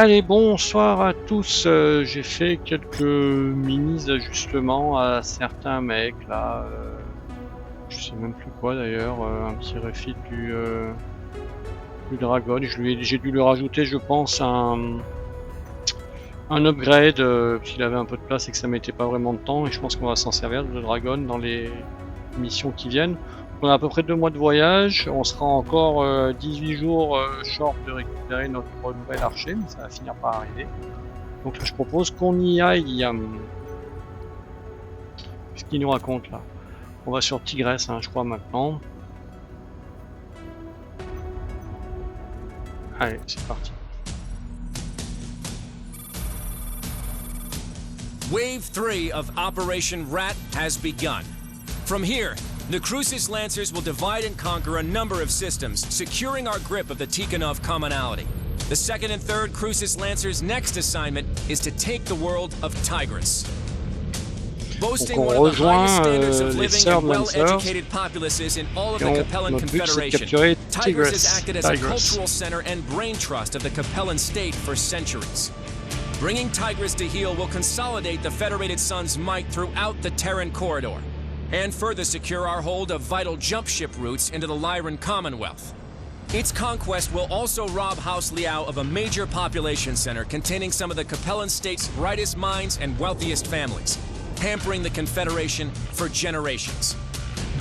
Allez, bonsoir à tous. J'ai fait quelques mini ajustements à certains mecs là. Je sais même plus quoi d'ailleurs. Un petit refit du Dragon. J'ai dû lui rajouter, je pense, un upgrade parce qu'il avait un peu de place et que ça mettait pas vraiment de temps. Et je pense qu'on va s'en servir de Dragon dans les missions qui viennent. On a à peu près 2 mois de voyage. On sera encore 18 jours short de récupérer notre nouvel archer, mais ça va finir par arriver. Donc je propose qu'on y aille. Qu'est-ce qu'il nous raconte là? On va sur Tigresse, hein, je crois maintenant. Allez, c'est parti. Wave 3 of Operation Rat has begun. From here, the Crucis Lancers will divide and conquer a number of systems, securing our grip of the Tikhonov commonality. The second and third Crucis Lancers' next assignment is to take the world of Tigris. Boasting one of the highest standards of living and well-educated populaces in all of the Capellan Confederation, Tigris has acted as a cultural center and brain trust of the Capellan state for centuries. Bringing Tigris to heel will consolidate the Federated Sun's might throughout the Terran corridor, and further secure our hold of vital jump ship routes into the Lyran Commonwealth. Its conquest will also rob House Liao of a major population center containing some of the Capellan state's brightest minds and wealthiest families, hampering the Confederation for generations.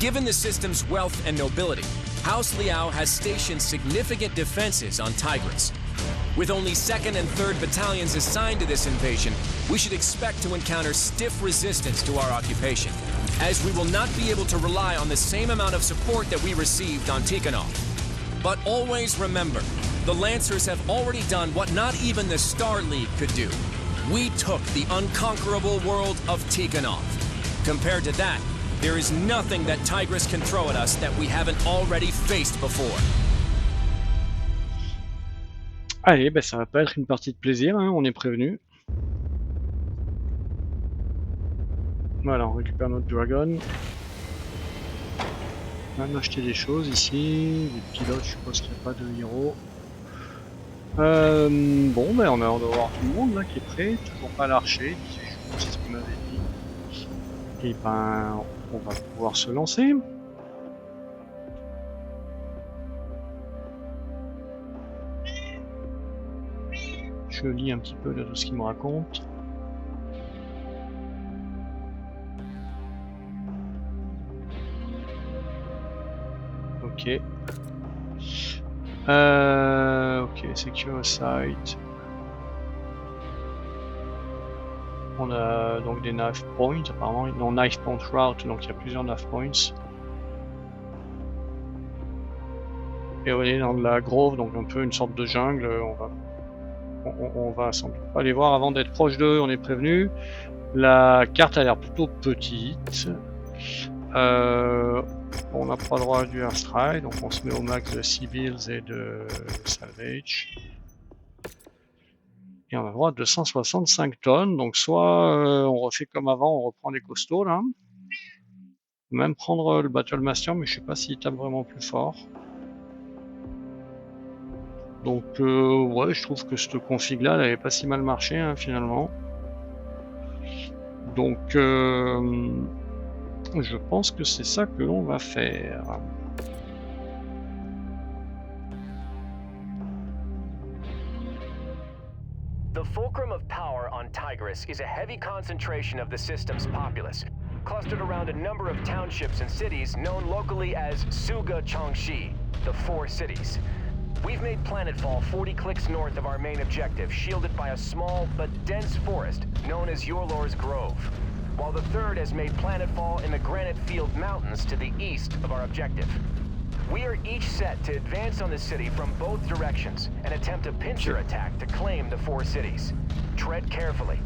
Given the system's wealth and nobility, House Liao has stationed significant defenses on Tigris. With only 2nd and 3rd battalions assigned to this invasion, we should expect to encounter stiff resistance to our occupation, as we will not be able to rely on the same amount of support that we received on Tikhonov. But always remember, the Lancers have already done what not even the Star League could do. We took the unconquerable world of Tikhonov. Compared to that, there is nothing that Tigris can throw at us that we haven't already faced before. Allez, ben ça va pas être une partie de plaisir, hein, on est prévenu. Voilà, on récupère notre Dragon. On va même acheter des choses ici, des pilotes, je suppose qu'il n'y a pas de héros. Bon, ben on a hâte de voir tout le monde là qui est prêt, toujours pas l'archer, c'est ce qu'il m'avait dit. Et ben, on va pouvoir se lancer. Je lis un petit peu de tout ce qu'il me raconte. Ok. Ok, secure site. On a donc des knife points apparemment. Non, knife point route, donc il y a plusieurs knife points. Et on est dans de la grove, donc un peu une sorte de jungle. On va sans doute pas les voir avant d'être proche d'eux, on est prévenu. La carte a l'air plutôt petite. On n'a pas le droit du airstrike, donc on se met au max de civils et de salvage. Et on a le droit à 265 tonnes, donc soit on refait comme avant, on reprend les costauds là. Même prendre le Battle Master, mais je sais pas s'il tape vraiment plus fort. Donc ouais, je trouve que cette config là, elle avait pas si mal marché hein, finalement. Donc je pense que c'est ça que l'on va faire. The fulcrum of power on Tigris is a heavy concentration of the system's populace, clustered around a number of townships and cities known locally as Suga Chongxi, the Four Cities. We've made planetfall 40 clicks north of our main objective, shielded by a small but dense forest known as Yorlor's Grove, while the third has made planetfall in the Granite Field Mountains to the east of our objective. We are each set to advance on the city from both directions and attempt a pincer attack to claim the Four Cities. Tread carefully.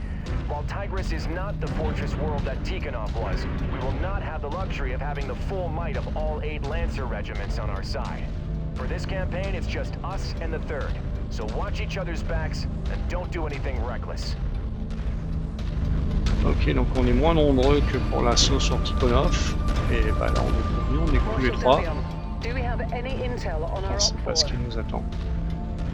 While Tigris is not the fortress world that Tikhonov was, we will not have the luxury of having the full might of all 8 Lancer regiments on our side. For this campaign, it's just us and the third, so watch each other's backs and don't do anything reckless. Ok, donc on est moins nombreux que pour l'assaut sur Tikhonov, et bah là on est prévenu, on est que tous les 3. Do we have any intel on our C'est pas ce qui nous attend.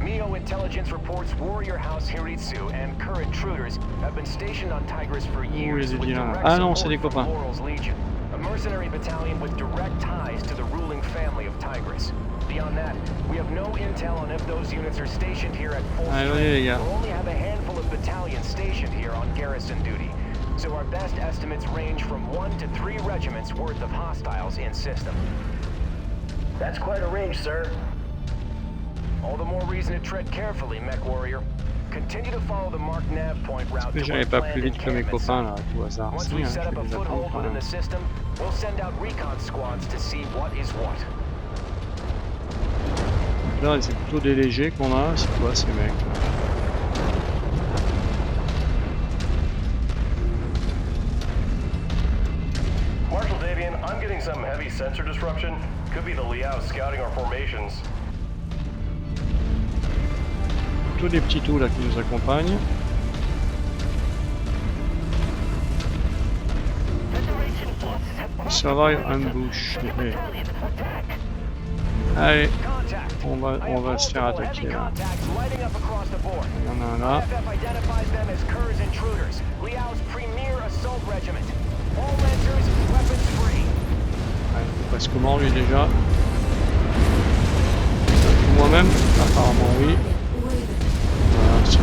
Mio intelligence reports Warrior House Hiritsu and current intruders have been stationed on Tigris for years with direct Ah non, c'est des support from copains. Laurel's Legion, a mercenary battalion with direct ties to the ruling family of Tigris. Beyond that, we have no intel on if those units are stationed here at full Allez, strength. les gars. We only have a handful of battalions stationed here on garrison duty. So our best estimates range from 1 to 3 regiments worth of hostiles in system. That's quite a range, sir. All the more reason to tread carefully, Mech Warrior. Continue to follow the Mark Nav point route Mais to j'allais our pas planned plus vite que mes encampment copains site. là, à tout hasard. Once Si, we hein, set je up vais a les attendre foothold quand within même. the system, we'll send out recon squads to see what is what. Là, c'est plutôt des légers qu'on a, c'est quoi ces mecs là? Marshal Davian, I'm getting some heavy sensor disruption. Could be the Liao scouting our formations. Plutôt des petits tout là qui nous accompagnent. Survive ambush. Okay. Allez, Contact. on va se faire Multiple attaquer heavy là. contacts lighting up across the board. Il y en a un là. IFF identifies them as Kerr's intruders, Liao's premier assault regiment. All lancers, weapons free. Ouais, il est presque mort lui déjà. Moi-même, apparemment oui. Voilà, ça.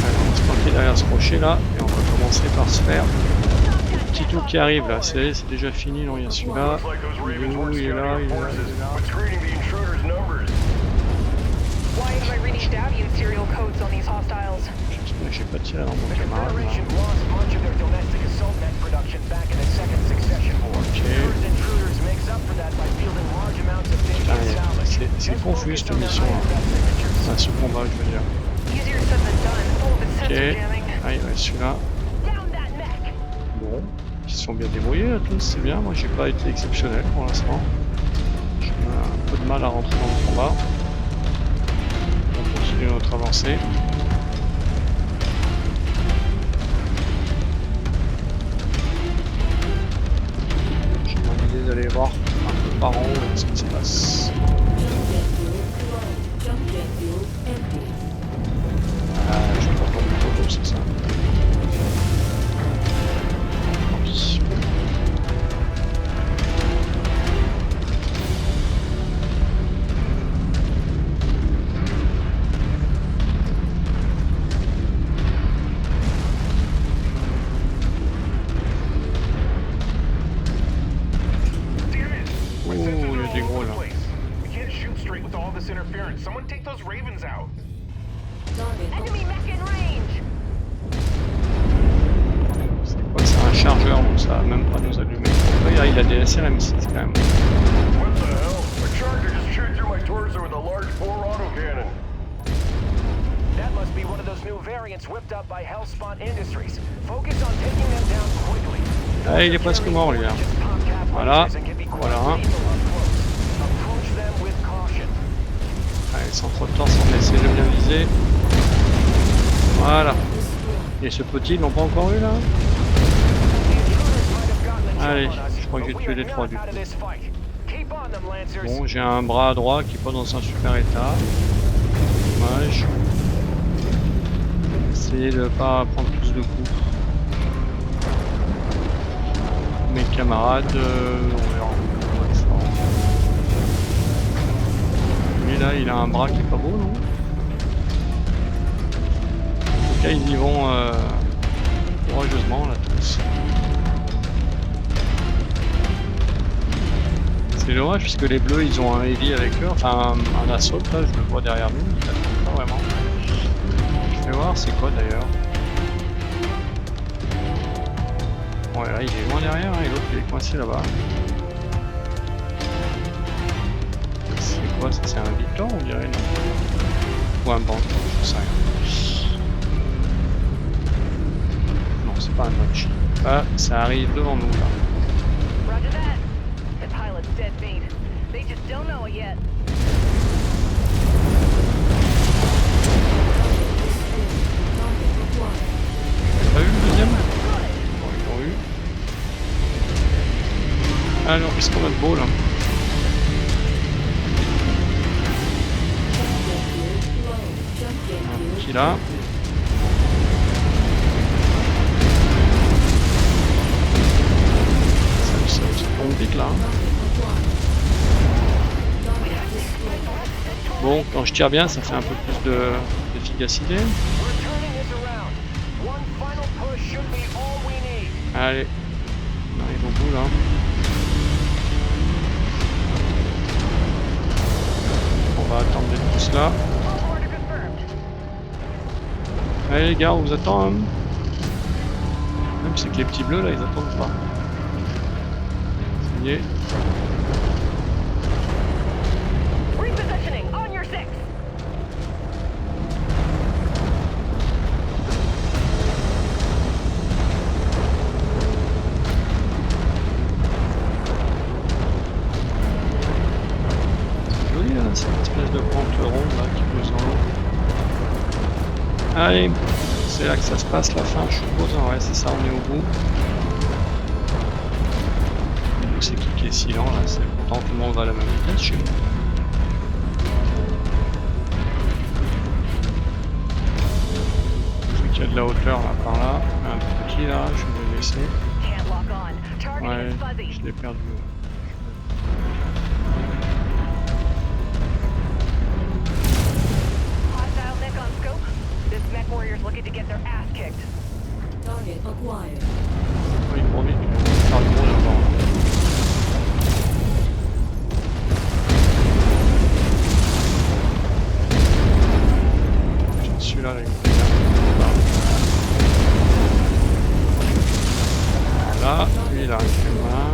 Allez, on va se planquer derrière ce rocher là et on va commencer par se faire le petit tout qui arrive là. C'est déjà fini, non, il y a celui-là. Looks like those Il est Ravens où? weren't Il est scouting là, our il est là, forces, il est là. but screening the intruders' numbers. Why am I reading Davian serial codes on these hostiles? J'ai pas tiré dans mon The camarade. Confederation lost much of their domestic assault net production back in the Second Succession War. Kerr's intruders makes up for that by fielding large amounts of Putain, Davian salvage. c'est Just confus focus cette on their mission là. IFF signatures. Enfin, ce combat, je veux dire. Easier said than done. Full of Ok. sensor jamming. Ah, il reste celui-là. Down that mech! Bon. Ils se sont bien débrouillés là tous, c'est bien. Moi, j'ai pas été exceptionnel pour l'instant. J'ai un peu de mal à rentrer dans le combat. On continue notre avancée. J'ai l'idée d'aller voir un peu par en haut ce qui se passe. Ah, je vais pas prendre une photo, c'est ça. Tant pis. My Ooh, sensors il y are a des all gros over the là. place. We can't shoot straight with all this interference. Someone take those Ravens out. Enemy mech in range! C'est quoi? C'est un chargeur, donc ça va même pas nous allumer. Regarde, il a des SRM6 quand même. What the hell? A charger just chewed through my torso with a large bore autocannon. That must be one of those new variants whipped up by Hellspot Industries. Focus on taking them down quickly. Ah, il est presque mort lui là. Just pop cap Voilà. lasers and can be quite Voilà un. lethal up close. Approach them with caution. Allez, sans trop de temps, sans essayer de bien viser. Voilà. Et ce petit, ils l'ont pas encore eu là? The intruders might have gotten a Allez, jump on us, je crois que but j'ai we tué are les trois not du out of coup. this fight. Keep on them, Lancers. Bon, j'ai un bras droit qui est pas dans un super état. Dommage. Essayez de pas prendre plus de coups. Mes camarades, on verra. Lui là, il a un bras qui est pas beau, non? En tout cas, ils y vont courageusement là tous. C'est dommage puisque les bleus ils ont un heavy avec eux, enfin un assaut là, je le vois derrière nous, il n'attend pas vraiment. Je vais voir c'est quoi d'ailleurs. Ouais là il est loin derrière hein, et l'autre il est coincé là-bas. C'est quoi ça? C'est un Victor on dirait non? Ou un banc, je sais rien. Non c'est pas un notch. Ah ça arrive devant nous là. Roger that. The pilot's dead beat. They just don't know it yet. T'as vu le deuxième? Bon, ils l'ont eu. Alors, qu'est-ce qu'on a de beau là? là. Ça tombe vite là. Bon, quand je tire bien, ça fait un peu plus d'efficacité. Allez, on arrive au bout là. On va attendre d'être tous là. Allez les gars, on vous attend. Hein. Même c'est que les petits bleus là, ils attendent pas. Ça y est. Cette espèce de pente ronde là qui pose en haut. Allez, c'est là que ça se passe la fin, je suppose. Ouais, c'est ça, on est au bout. C'est qui est si lent là, c'est pourtant tout le monde va à la même vitesse chez nous. Je sais qu'il y a de la hauteur là par là, un petit là, je vais le laisser. Ouais, je l'ai perdu. Looking to get their ass kicked. Target acquired. Oui, pour lui, tu vas faire le gros d'abord. Celui-là, là, il me fait bien. Voilà, lui, là, actuellement.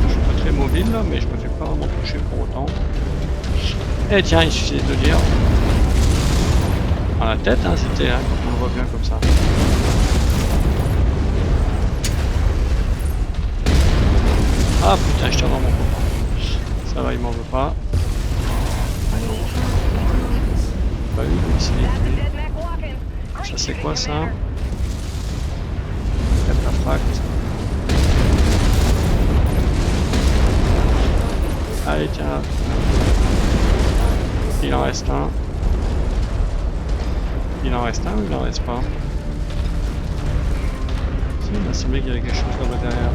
Je suis pas très mobile là, mais je me fais pas vraiment toucher pour autant. Eh tiens, il suffisait de le dire. Dans la tête, hein, c'était, hein, on le voit bien comme ça. Ah putain, je tire dans mon copain. Ça va, il m'en veut pas. Bah oui, ici. Ça c'est quoi ça? Cataphracte. Allez, tiens. Il en reste un. Il en reste un ou il en reste pas? Si, il m'a semblé qu'il y avait quelque chose là-bas derrière.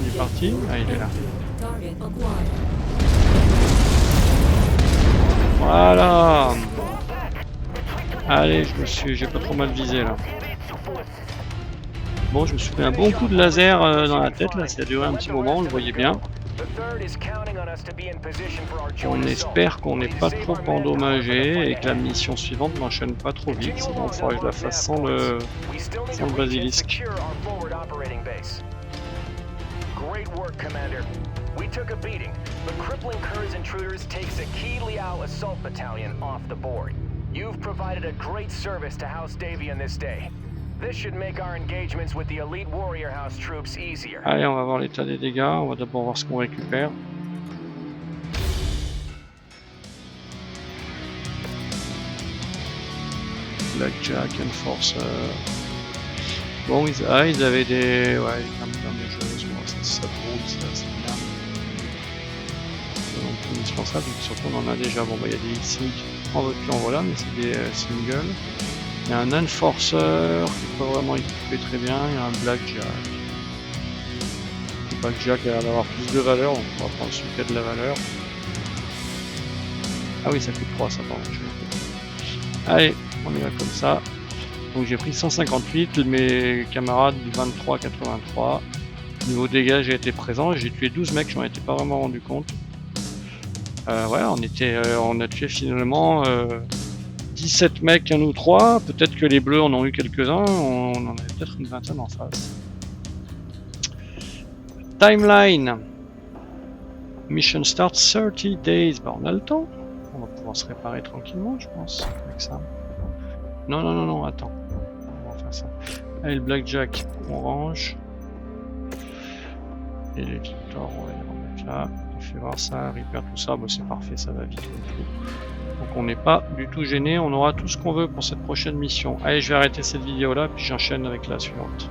Il est parti? Ah, il est là. Voilà! Allez, j'ai pas trop mal visé là. Bon, je me suis fait un bon coup de laser dans la tête là, ça a duré un petit moment, on le voyait bien. On espère qu'on n'est pas trop endommagé et que la mission suivante n'enchaîne pas trop vite, sinon il faudrait que je la fasse sans le basilisque. Great work, Commander. We took a beating, but crippling Kurz intruders takes a key Liao assault battalion off the board. You've provided a great service to House Davion this day. This should make our engagements with the elite Warrior House troops easier. Allez, on va voir l'état des dégâts, on va d'abord voir ce qu'on récupère. Blackjack, Enforcer. Bon, ils avaient des... Ouais, quand même des choses, bon, ça roule, ça c'est bien. C'est non plus indispensable, surtout on en a déjà. Bon, bah il y a des X-Sync en voiture, en voilà, mais c'est des singles. Il y a un Enforcer qui peut vraiment équiper très bien, il y a un Blackjack. Le Blackjack a l'air d'avoir plus de valeur, donc on va prendre celui qui a de la valeur. Ah oui, ça coûte 3, ça pardon. Allez, on y va comme ça. Donc j'ai pris 158, mes camarades du 23-83. Niveau dégâts, j'ai été présent, j'ai tué 12 mecs, je m'en étais pas vraiment rendu compte. Voilà, on a tué finalement 17 mecs, 1 ou 3. Peut-être que les bleus en ont eu quelques-uns, on en avait peut-être une vingtaine en face. Timeline. Mission start 30 days. Bah on a le temps. On va pouvoir se réparer tranquillement, je pense, avec ça. Non, attends. On va faire ça. Allez, le Blackjack, on range. Et les Victor, on va les remettre là. On fait voir ça, Reaper, tout ça. Bon, c'est parfait, ça va vite. Donc on n'est pas du tout gêné. On aura tout ce qu'on veut pour cette prochaine mission. Allez, je vais arrêter cette vidéo là, puis j'enchaîne avec la suivante.